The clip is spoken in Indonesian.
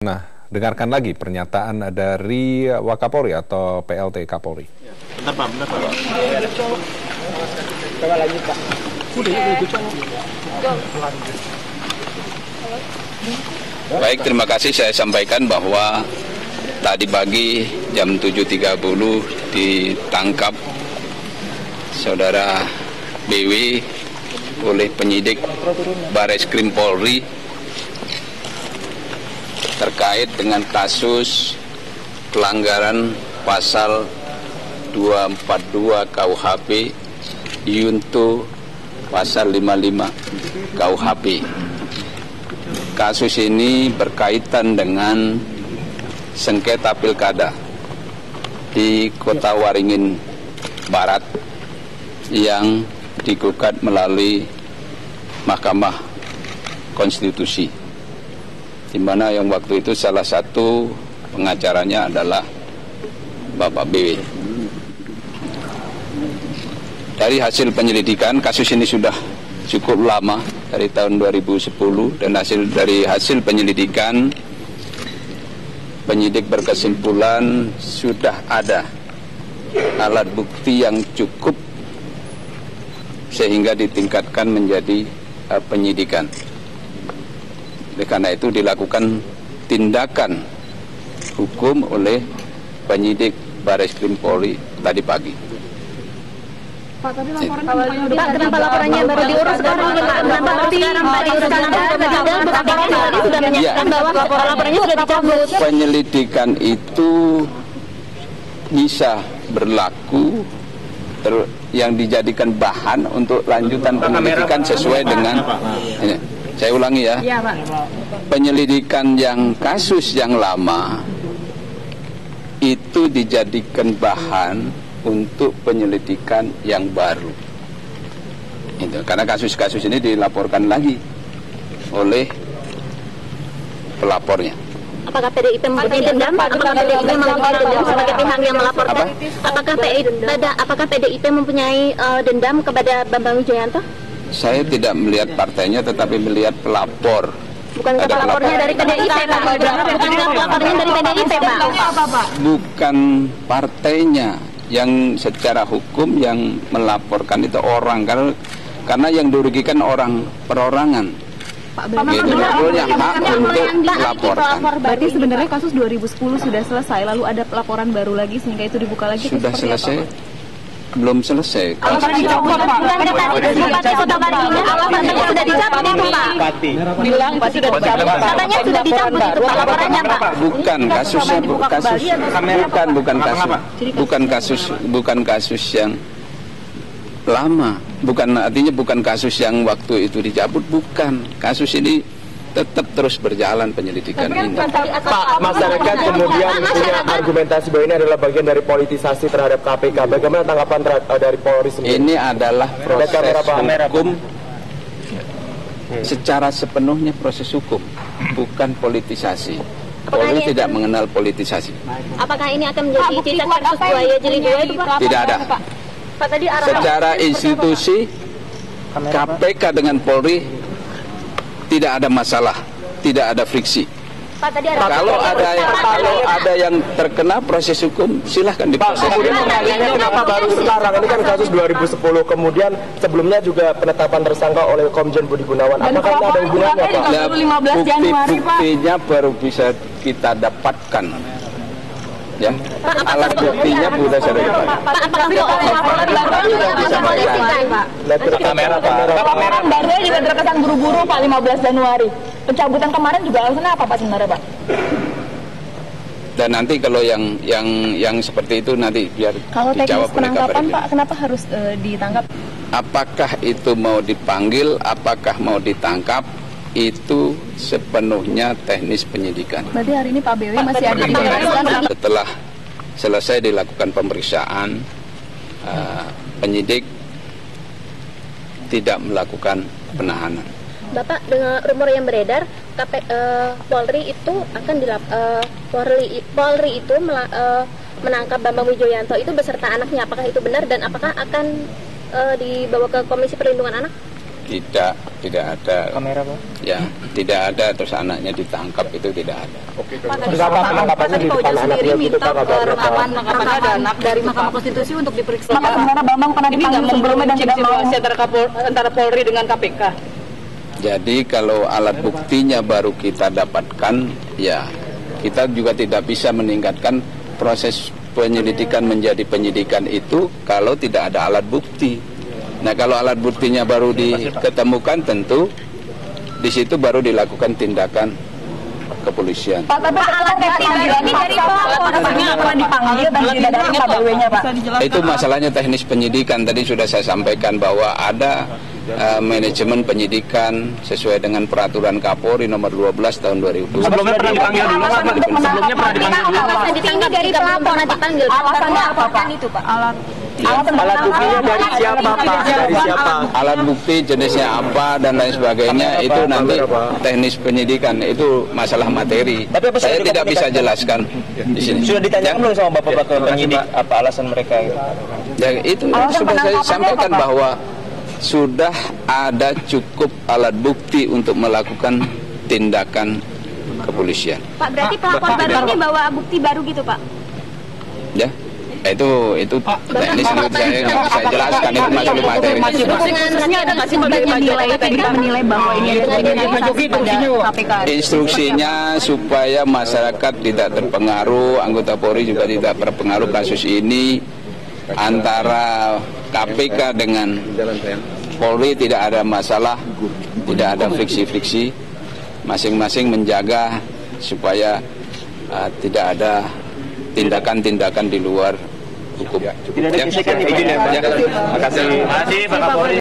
Nah, dengarkan lagi pernyataan dari Wakapolri atau PLT Kapolri. Bentar Pak. Coba lagi Pak. Baik, terima kasih. Saya sampaikan bahwa tadi pagi jam 7.30 ditangkap Saudara BW oleh penyidik Bareskrim Polri terkait dengan kasus pelanggaran pasal 242 KUHP Yunto pasal 55 KUHP. Kasus ini berkaitan dengan sengketa pilkada di Kota Waringin Barat yang digugat melalui Mahkamah Konstitusi, di mana yang waktu itu salah satu pengacaranya adalah Bapak BW. Dari hasil penyelidikan, kasus ini sudah cukup lama, dari tahun 2010, dan dari hasil penyelidikan, penyidik berkesimpulan sudah ada alat bukti yang cukup sehingga ditingkatkan menjadi penyidikan. Oleh karena itu dilakukan tindakan hukum oleh penyidik Bareskrim Polri tadi pagi. Pak, tapi laporan kenapa laporannya baru diurus sekarang? Kenapa sekarang Pak diuruskan? Sudah menyatakan bahwa laporannya sudah dicabut. Penyelidikan itu bisa berlaku yang dijadikan bahan untuk lanjutan penyelidikan sesuai dengan ini. Saya ulangi ya. Iya, Pak. Penyelidikan yang kasus yang lama itu dijadikan bahan untuk penyelidikan yang baru. Itu karena kasus-kasus ini dilaporkan lagi oleh pelapornya. Apakah PDIP mempunyai dendam? Apakah PDIP mempunyai dendam sebagai pihak yang melaporkan? Apakah PDIP mempunyai dendam kepada Bambang Wijoyanto? Saya tidak melihat partainya, tetapi melihat pelapor. Bukan pelapornya dari PDIP, Pak. Bukan pelapornya dari PDIP, Pak. Bukan partainya yang secara hukum yang melaporkan itu orang, karena yang dirugikan orang perorangan. Gitu, punya hak untuk dilaporkan. Berarti sebenarnya kasus 2010 sudah selesai, lalu ada laporan baru lagi sehingga itu dibuka lagi. Sudah selesai? Belum selesai. Alasannya dicabut, Pak. Alasannya sudah dicabut, Pak. Bilang Pak sudah dicabut. Katanya sudah dicabut itu Pak laporannya, Pak. Bukan kasusnya, bukan kasus yang lama. Artinya bukan kasus yang waktu itu dicabut, bukan. Kasus ini tetap terus berjalan penyelidikan ini. Pak, masyarakat kemudian punya argumentasi bahwa ini adalah bagian dari politisasi terhadap KPK. Bagaimana tanggapan dari Polri sendiri? Ini adalah proses hukum secara sepenuhnya proses hukum, bukan politisasi. Polri tidak mengenal politisasi. Apakah ini akan menjadi cicak kasus buaya jilid 2 itu, Pak? Tidak ada. Pak, tadi Secara institusi KPK dengan Polri tidak ada masalah, tidak ada friksi. Pak, tadi Kalau ada yang terkena proses hukum, silahkan diproses. Kemudian mengalihnya kenapa baru sekarang? Ini kan kasus 2010, kemudian sebelumnya juga penetapan tersangka oleh Komjen Budi Gunawan. Apakah ini ada hubungannya, Pak? Bukti-buktinya baru bisa kita dapatkan. Ya, alat buktinya sudah saya dapatkan. Laporan barunya juga terkesan buru-buru Pak, 15 Januari. Pencabutan kemarin juga alasannya apa Pak sebenarnya, Pak? Dan nanti kalau yang seperti itu nanti biar kalau dijawab teknis penangkapan Pak, kenapa harus ditangkap? Apakah itu mau dipanggil, apakah mau ditangkap, itu sepenuhnya teknis penyidikan. Berarti hari ini Pak BW masih ada di dalam. Setelah selesai dilakukan pemeriksaan, penyidik tidak melakukan penahanan. Bapak, dengan rumor yang beredar, Polri itu akan Polri itu menangkap Bambang Wijoyanto itu beserta anaknya. Apakah itu benar dan apakah akan dibawa ke Komisi Perlindungan Anak? Tidak ada. Kamera, Pak? Ya, tidak ada terus anaknya ditangkap, itu tidak ada. Terus apa penangkapannya di depan anaknya gitu, Pak? Rekaman ada anak dari Mahkamah Konstitusi untuk diperiksa. Maka sebenarnya Bambang pernah dipanggil sebelumnya dan tidak mau. Antara Polri dengan KPK. Jadi kalau alat buktinya baru kita dapatkan, ya kita juga tidak bisa meningkatkan proses penyelidikan menjadi penyidikan itu kalau tidak ada alat bukti. Nah, kalau alat buktinya baru diketemukan, tentu di situ baru dilakukan tindakan kepolisian. Pak, tapi alat bukti ini dari pelapor pernah dipanggil dan tidak ada KBW-nya, Pak. Itu masalahnya teknis penyidikan. Tadi sudah saya sampaikan bahwa ada manajemen penyidikan sesuai dengan peraturan Kapolri nomor 12 tahun 2000. Sebelumnya pernah dipanggil dulu, Pak? Sebelumnya pernah dipanggil dulu, Pak? Ini dari pelapor nanti panggil. Alasannya apa, Pak? Itu, Pak. Alat buktinya dari siapa, Pak? Dari siapa? Alat bukti jenisnya apa dan lain sebagainya itu nanti teknis penyidikan, itu masalah materi. Saya tidak bisa jelaskan di sini. Sudah ditanyakan belum sama Bapak penyidik apa alasan mereka? Ya, itu sudah saya sampaikan bahwa sudah ada cukup alat bukti untuk melakukan tindakan kepolisian. Pak, berarti pelapor baru ini bawa bukti baru gitu, Pak? Ya, itu teknis saya jelaskan, itu masalah materi. Menilai bahwa ini KPK. Instruksinya supaya masyarakat tidak terpengaruh, anggota Polri juga tidak terpengaruh kasus ini. Antara KPK dengan Polri tidak ada masalah, tidak ada friksi-friksi, masing-masing menjaga supaya tidak ada tindakan-tindakan di luar hukum. Tidak ada gesekan, izin ya, Pak. Terima kasih, Pak Kapolri.